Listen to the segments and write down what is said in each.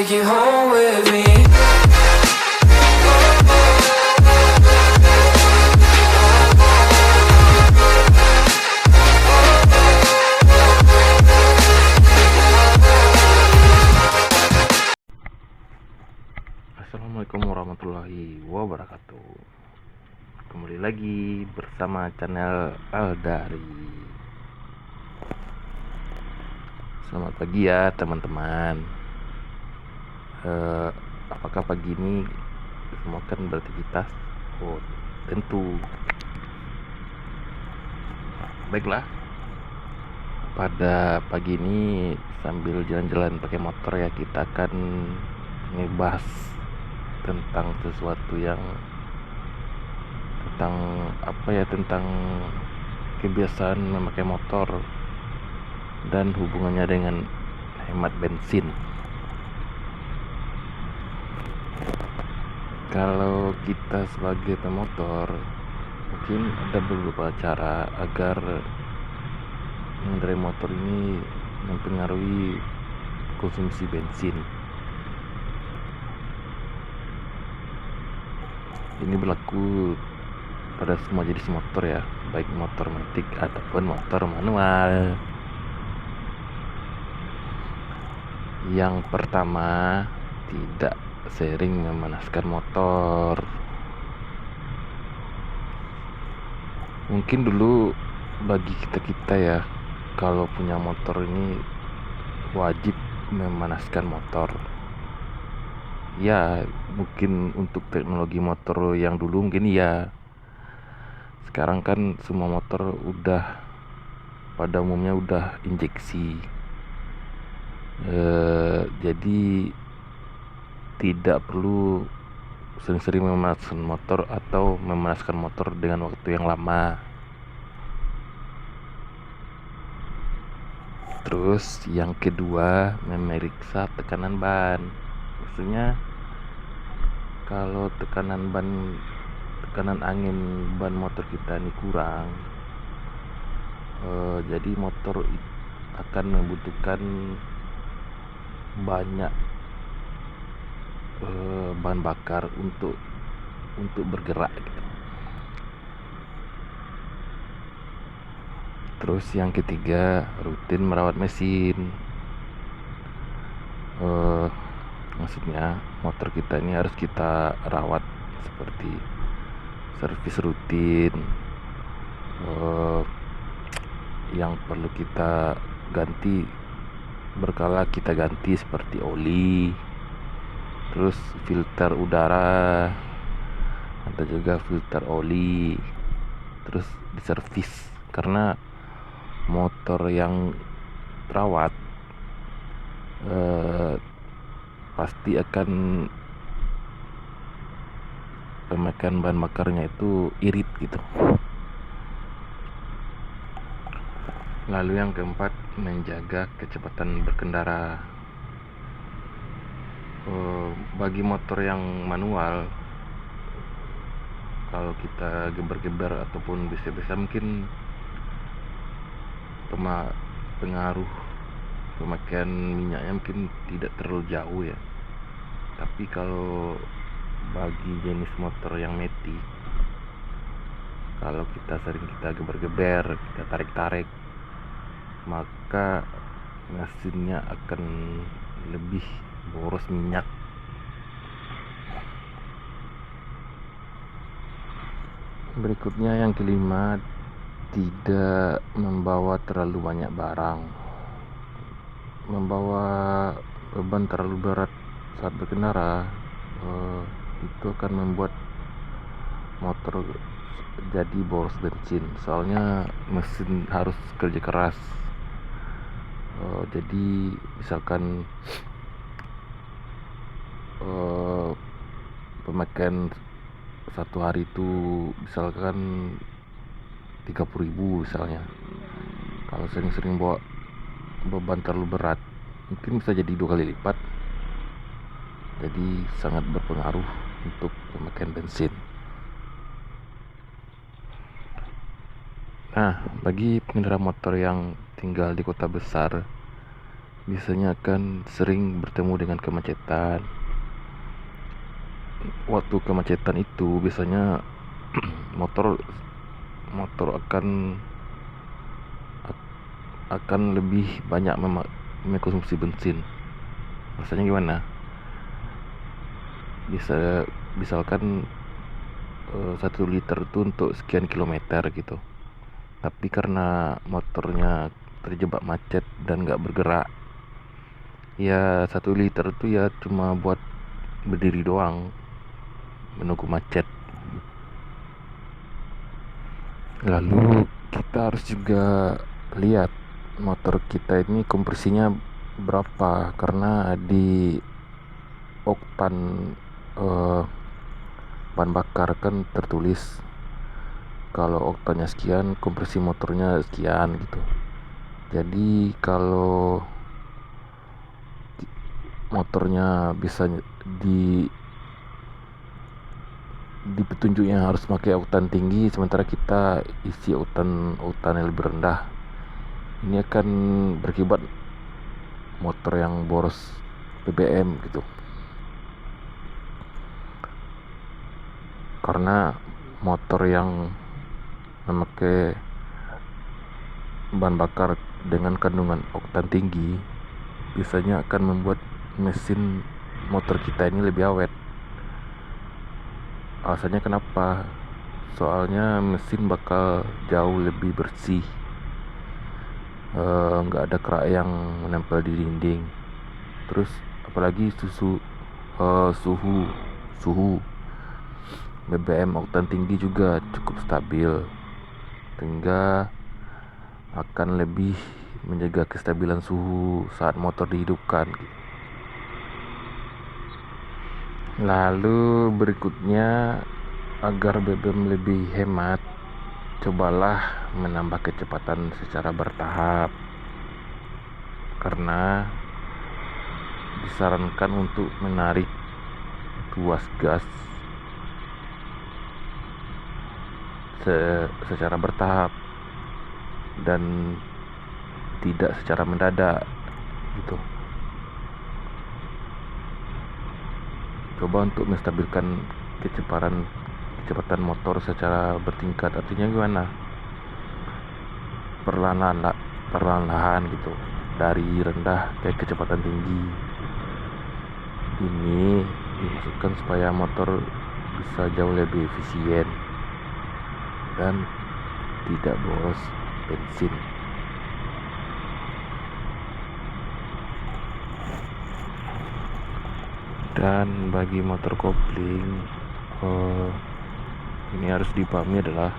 take you home with me. Assalamualaikum warahmatullahi wabarakatuh. Kembali lagi bersama channel Aldari. Selamat pagi ya teman-teman. Apakah pagi ini semua kan beraktivitas? Oh tentu. Baiklah. Pada pagi ini sambil jalan-jalan pakai motor ya, kita akan ngebahas tentang sesuatu yang tentang kebiasaan memakai motor dan hubungannya dengan hemat bensin. Kalau kita sebagai pemotor, mungkin ada beberapa cara agar mengendarai motor ini mempengaruhi konsumsi bensin. Ini berlaku pada semua jenis motor ya, baik motor matic ataupun motor manual. Yang pertama, tidak sering memanaskan motor. Mungkin dulu bagi kita ya, kalau punya motor ini wajib memanaskan motor. Ya, mungkin untuk teknologi motor yang dulu mungkin ya. Sekarang kan semua motor udah pada umumnya udah injeksi. Jadi tidak perlu sering-sering memanaskan motor atau memanaskan motor dengan waktu yang lama. Terus yang kedua, memeriksa tekanan ban. Maksudnya kalau tekanan angin ban motor kita ini kurang, jadi motor akan membutuhkan banyak bahan bakar untuk bergerak gitu. Terus yang ketiga, rutin merawat mesin. Maksudnya motor kita ini harus kita rawat seperti servis rutin, yang perlu kita ganti berkala kita ganti seperti oli, terus filter udara, ada juga filter oli, terus diservis karena motor yang terawat pasti akan pemakaian bahan bakarnya itu irit gitu. Lalu yang keempat, menjaga kecepatan berkendara. Bagi motor yang manual, kalau kita geber-geber ataupun bisa mungkin pengaruh pemakaian minyaknya mungkin tidak terlalu jauh ya. Tapi kalau bagi jenis motor yang matic, kalau kita sering geber-geber, kita tarik-tarik, maka mesinnya akan lebih boros minyak. Berikutnya yang kelima, tidak membawa terlalu banyak barang. Membawa beban terlalu berat saat berkendara itu akan membuat motor jadi boros bensin. Soalnya mesin harus kerja keras. Jadi misalkan pemakaian satu hari itu misalkan 30.000 misalnya. Kalau sering-sering bawa beban terlalu berat, mungkin bisa jadi 2 kali lipat. Jadi sangat berpengaruh untuk pemakaian bensin. Nah, bagi pengendara motor yang tinggal di kota besar, biasanya akan sering bertemu dengan kemacetan. Waktu kemacetan itu biasanya motor motor akan lebih banyak mengkonsumsi bensin. Rasanya gimana? Misalkan 1 liter itu untuk sekian kilometer gitu. Tapi karena motornya terjebak macet dan nggak bergerak, ya 1 liter itu ya cuma buat berdiri doang menunggu macet. Lalu kita harus juga lihat motor kita ini kompresinya berapa, karena di oktan bahan bakar kan tertulis kalau oktannya sekian, kompresi motornya sekian gitu. Jadi kalau motornya bisa di petunjuknya harus pakai oktan tinggi, sementara kita isi oktan yang lebih rendah, ini akan berakibat motor yang boros BBM gitu. Karena motor yang memakai bahan bakar dengan kandungan oktan tinggi biasanya akan membuat mesin motor kita ini lebih awet. Alasannya kenapa? Soalnya mesin bakal jauh lebih bersih, nggak ada kerak yang menempel di dinding. Terus apalagi suhu BBM oktan tinggi juga cukup stabil, sehingga akan lebih menjaga kestabilan suhu saat motor dihidupkan. Lalu berikutnya, agar BBM lebih hemat, cobalah menambah kecepatan secara bertahap, karena disarankan untuk menarik tuas gas secara bertahap dan tidak secara mendadak gitu. Coba untuk menstabilkan kecepatan motor secara bertingkat. Artinya gimana? Perlahan-lahan gitu, dari rendah ke kecepatan tinggi. Ini dimaksudkan supaya motor bisa jauh lebih efisien dan tidak boros bensin. Dan bagi motor kopling, ini harus dipahami adalah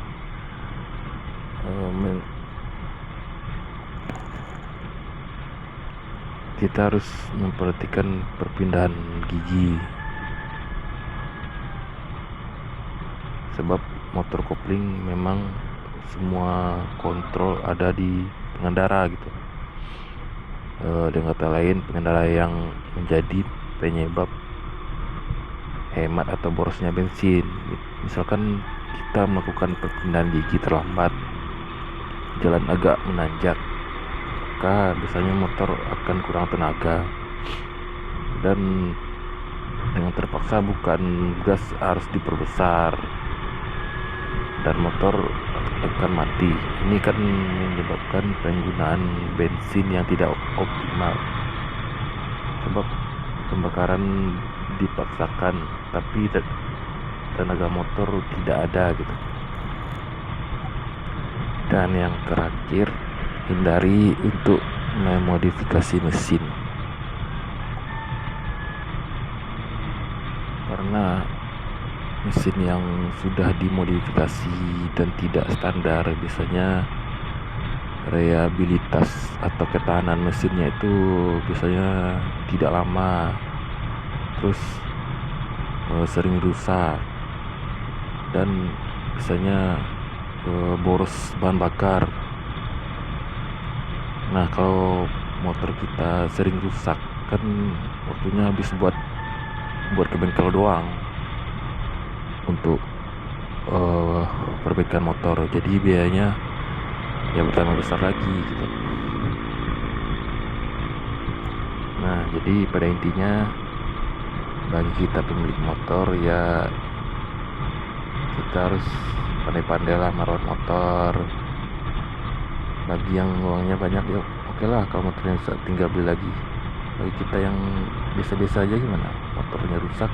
kita harus memperhatikan perpindahan gigi, sebab motor kopling memang semua kontrol ada di pengendara gitu. Dengan kata lain, pengendara yang menjadi penyebab hemat atau borosnya bensin. Misalkan kita melakukan perpindahan gigi terlambat, jalan agak menanjak, maka biasanya motor akan kurang tenaga, dan dengan terpaksa bukan gas harus diperbesar dan motor akan mati. Ini kan menyebabkan penggunaan bensin yang tidak optimal, sebab pembakaran dipaksakan tapi tenaga motor tidak ada gitu. Dan yang terakhir, hindari untuk memodifikasi mesin, karena mesin yang sudah dimodifikasi dan tidak standar biasanya reliabilitas atau ketahanan mesinnya itu biasanya tidak lama, terus sering rusak dan biasanya boros bahan bakar. Nah, kalau motor kita sering rusak kan waktunya habis buat ke bengkel doang untuk perbaikan motor, jadi biayanya ya bertambah besar lagi gitu. Nah, jadi pada intinya bagi kita pemilik motor ya kita harus pandai-pandai lah merawat motor. Bagi yang uangnya banyak ya oke lah, kalau motornya rusak tinggal beli lagi. Bagi kita yang biasa-biasa aja gimana, motornya rusak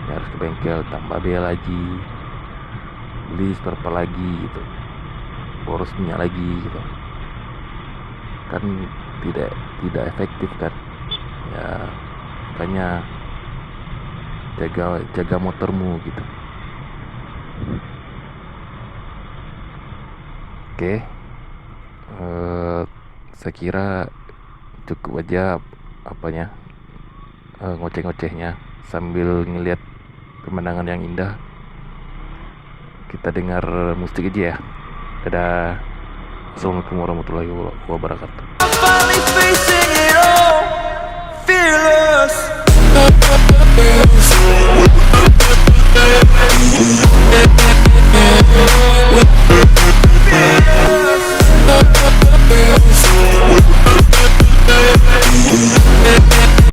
ya harus ke bengkel, tambah biaya lagi, beli spare part lagi gitu, boros minyak lagi gitu kan, tidak efektif kan ya. Makanya jaga motormu gitu. Oke, saya kira cukup aja apanya, ngoceh-ngocehnya sambil ngelihat pemandangan yang indah. Kita dengar musik aja ya. Dadah. Assalamualaikum warahmatullahi wabarakatuh. Finally facing it all, fearless.